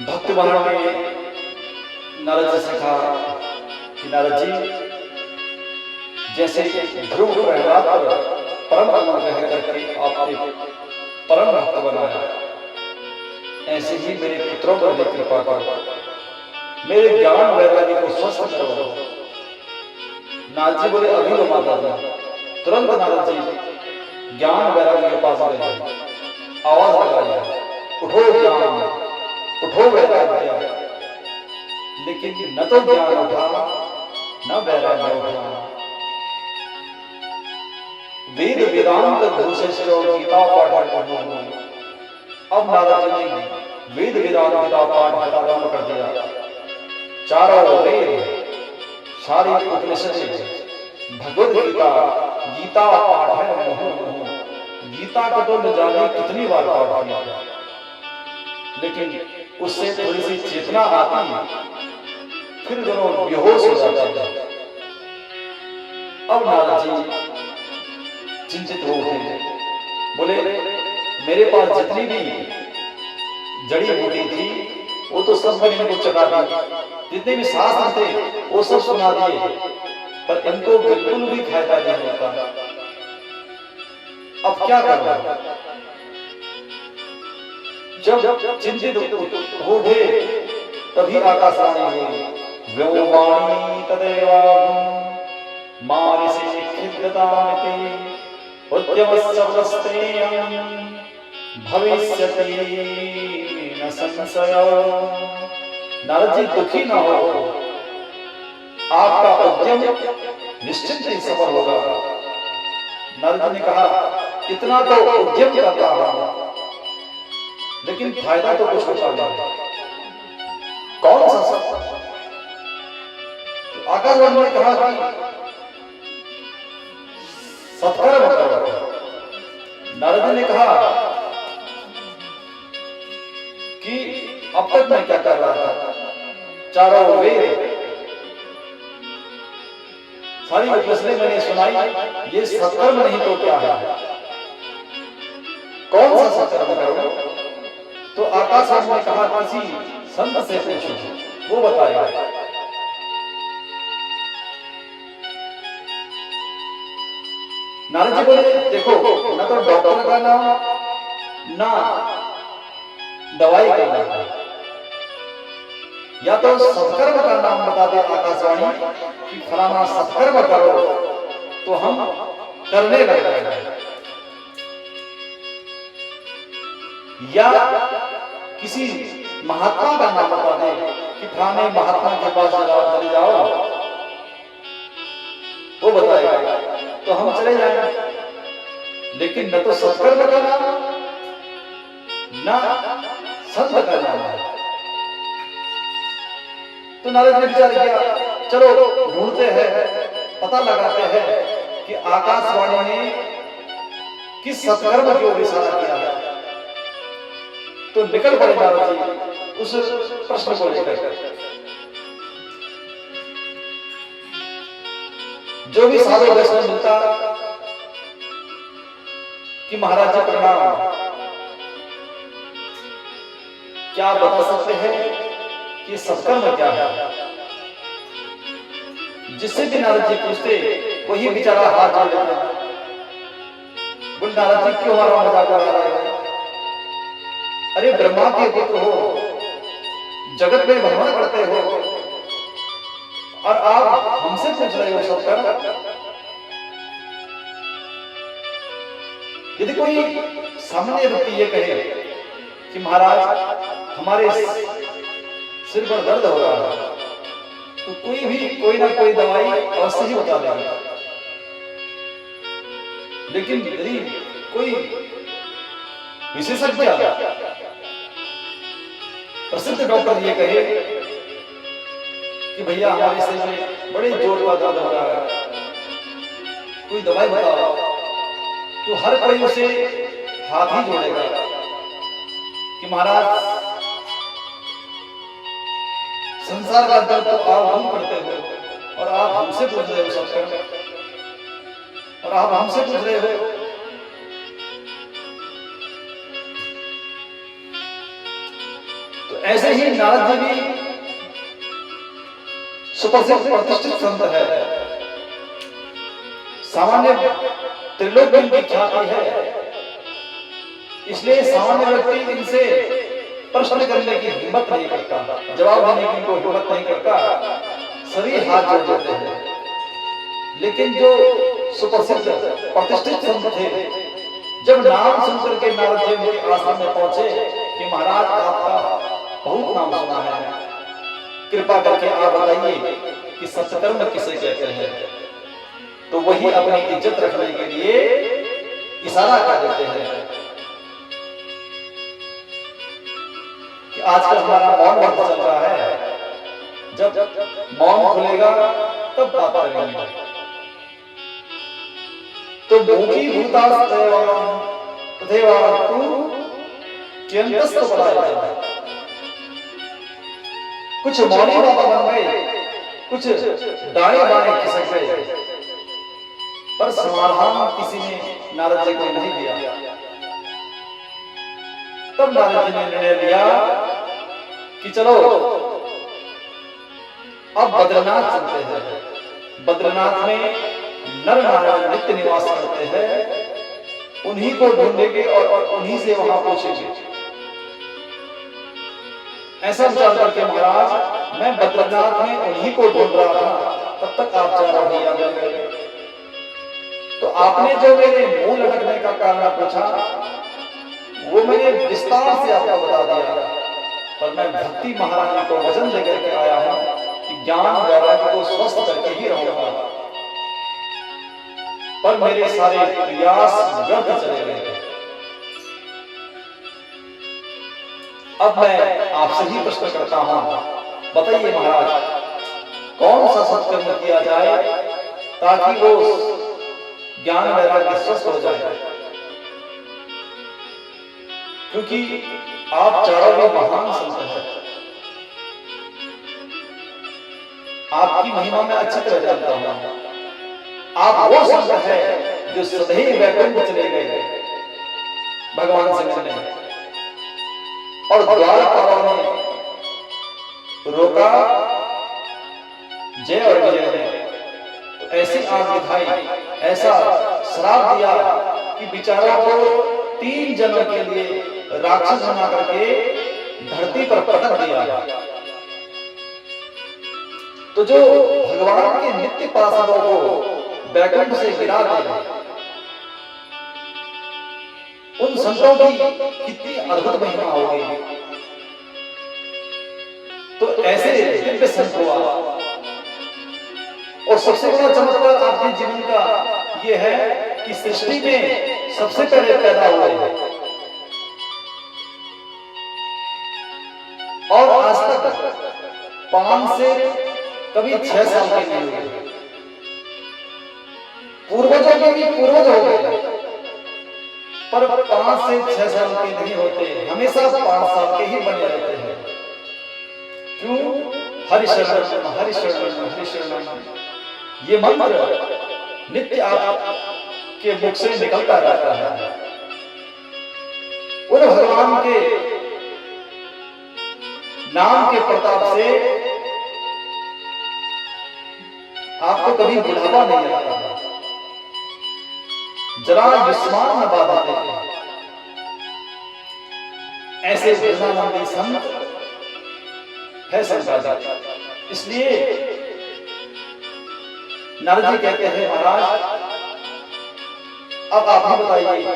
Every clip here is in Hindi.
भक्त वहां ने नारद जी से कहा कि नारद जी, जैसे ध्रुव प्रहलाद पर परम अनुग्रह करके आपने परम भक्त बनाया, ऐसे ही मेरे पुत्रों पर भी कृपा करो, मेरे ज्ञान वैराग्य को स्वस्थ करो। नारद जी बोले, अभी लो माता जी। तुरंत नारद जी ज्ञान वैराग्य के पास गए, आवाज लगाई, उठो ज्ञान, उठो वैराग्य। लेकिन न तो ज्ञान उठा, न वैराग्य उठा। वेद वेदांत घोषिष्ठो गीता पाठ पढ़ो। अब नारद जी ने वेद वेदांत का पाठ आरंभ कर दिया। चारों वेद, सारी उपनिषदें, भगवद गीता, गीता पाठ है मुहुर्मुहु। गीता को तो न जाने कितनी बार पाठ किया, लेकिन उससे थोड़ी सी चेतना आती, फिर दोनों बेहोश हो जाते हैं। अब नारद जी चिंतित हो उठे, बोले, मेरे पास जितनी भी जड़ी बूटी थी वो तो सब मैंने इनको चढ़ा दी, जितने भी शास्त्र थे वो सब सुना दिए, पर इनको बिल्कुल भी फायदा नहीं होता। अब क्या करना? जब चिंतित हो उठे तभी आकाशवाणी हुई, व्योमवाणी तदेव मारिषे खिद्यतामिति उद्यमस्य प्रस्तेयं भविष्यति न संशयो। नारद जी दुखी न हो, आपका उद्यम निश्चित ही सफल होगा। नारद जी ने कहा, इतना तो उद्यम करता हूं, लेकिन फायदा तो कुछ होता नहीं। कौन सा? तो आकाशवाणी ने कहा कि सत्कर्म करो। नारद जी ने कहा कि अब तक मैं क्या कर रहा था? चारों वेद, सारी उपनिषदें मैंने सुनाई, ये सत्कर्म नहीं तो क्या है? कौन सा सत्कर्म करो? तो आकाशवाणी ने कहा, किसी संत से पूछो, वो बताएगा। नारद जी बोले, देखो, न तो डॉक्टर का नाम, ना दवाई का नाम, या तो सत्कर्म का नाम बता दे आकाशवाणी कि फलाना सत्कर्म करो, तो हम करने लग जाएंगे, या किसी महात्मा का नाम बता दे कि फलाने महात्मा के पास चले जाओ, वो बताएगा, तो हम चले जाएंगे। लेकिन न तो सत्कर्म का नाम, न संत का नाम है। तो नारद ने विचार किया, चलो ढूंढते हैं, पता लगाते हैं कि आकाशवाणी ने किस सत्कर्म की ओर इशारा किया है। तो निकल पड़े नारद जी उस प्रश्न को लेकर। जो भी साधु वैष्णव मिलता कि महाराज जी प्रणाम, क्या बता सकते हैं कि सत्कर्म क्या है? जिससे भी नारद जी पूछते, वही बेचारा हाथ जोड़ लेता, बोल, नारद जी क्यों हमारा मजाक उड़ा रहे हो? अरे ब्रह्मा के पुत्र हो, जगत में भ्रमण करते हो, और आप हमसे पूछ रहे हो सत्कर्म? यदि कोई सामान्य व्यक्ति ये कहे कि महाराज हमारे सिर पर दर्द हो रहा है, तो कोई ना कोई दवाई अवश्य ही बता देगा। लेकिन यदि कोई विशेषज्ञ, प्रसिद्ध डॉक्टर ये कहे कि भैया हमारे सिर में बड़े जोर का दर्द हो रहा है, कोई दवाई बताओ, तो हर कोई उसे हाथ ही जोड़ेगा कि महाराज संसार का दर्द तो आप हम करते हो, और आप हमसे पूछ रहे हो सत्कर्म, और आप हमसे पूछ रहे हो। तो ऐसे ही नारद जी भी सुप्रसिद्ध प्रतिष्ठित संत है, सामान्य त्रिलोक में इनकी ख्याति है, इसलिए सामान्य व्यक्ति इनसे प्रश्न करने की हिम्मत नहीं करता, जवाब देने की इनको हिम्मत नहीं करता, सभी हाथ जोड़ देते हैं। लेकिन जो सुप्रसिद्ध प्रतिष्ठित संत थे, जब नाम सुनकर के नारद जी उनके आश्रम में पहुंचे कि महाराज आपका बहुत नाम सुना है, कृपा करके आप बताइए कि सत्कर्म किसे कहते हैं। तो वही अपनी इज्जत रखने के लिए इशारा कर देते हैं कि आजकल हमारा मौन व्रत चल रहा है, जब मौन खुलेगा तब बात करेंगे। तो मुखी भूतास्तु केंद्रस्थ पढ़ाया, कुछ मौनी बाबा बन गए, कुछ दाएं बाएं खिसक गए, पर समाधान किसी ने नारद जी को नहीं दिया। तब नारद जी ने निर्णय लिया कि चलो अब बद्रीनाथ चलते हैं। बद्रीनाथ में नर नारायण नित्य निवास करते हैं, उन्हीं को ढूंढेंगे और उन्हीं से वहां पहुंचेंगे। ऐसा विचार करके महाराज मैं बद्रीनाथ में उन्हीं को ढूंढ रहा था, तब तक आप चारों भैया मिल गए। तो आपने जो मेरे मुंह लटकने का कारण पूछा, वो मैंने विस्तार से आपको बता दिया, पर मैं भक्ति महारानी को वचन देकर के आया हूं कि ज्ञान वैराग्य को स्वस्थ करके ही रहूंगा। पर मेरे सारे प्रयास व्यर्थ चले गए। अब मैं आपसे ही प्रश्न करता हूं, बताइए महाराज कौन सा सत्कर्म किया जाए ताकि वो ज्ञान वैराग्य स्वस्थ हो जाए। क्योंकि आप चारों भी महान संत हैं, आपकी महिमा में अच्छी तरह जानता हूं। आप वो संत है जो सदैव वैकुंठ चले गए भगवान से मिलने, और द्वारपालों ने रोका जय और विजय ने, तो ऐसी आग दिखाई, ऐसा श्राप दिया कि बेचारों को 3 जन्म के लिए राक्षस बना करके धरती पर पटक दिया। तो जो भगवान के नित्य पार्षदों को वैकुंठ से गिरा दे, उन संतों की कितनी अद्भुत महिमा होगी। तो ऐसे दिव्य संत हुआ, और सबसे बड़ा चमत्कार आपके जीवन का यह है कि सृष्टि में सबसे पहले पैदा हुए और आज तक 5 से कभी 6 साल के नहीं हुए। पूर्वजों के भी पूर्वज हो गए, पर 5 से 6 साल के नहीं होते, हमेशा 5 साल के ही बने रहते हैं। क्यों? हरि शरणम हरि शरणम हरि शरणम, ये मंत्र नित्य आपके मुख से निकलता रहता है। उन भगवान के नाम के प्रताप से आपको कभी बुढ़ापा नहीं आता, जरा युष्मान न बाधा देते। ऐसे भजनानंदी संत है संसार। इसलिए नारद जी कहते हैं महाराज अब आप ही बताइए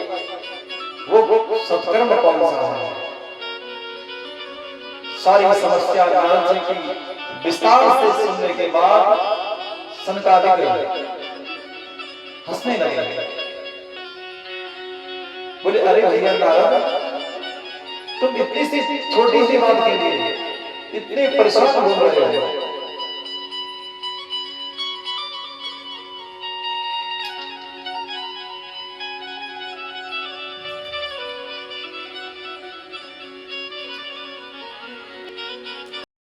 वो सत्कर्म कौन सा है। सारी समस्या नारद जी की विस्तार से सुनने के बाद सनकादिक हंसने लगे। बोले अरे भैया नारद, तुम इतनी सी छोटी सी बात के लिए इतने परेशान हो रहे हो,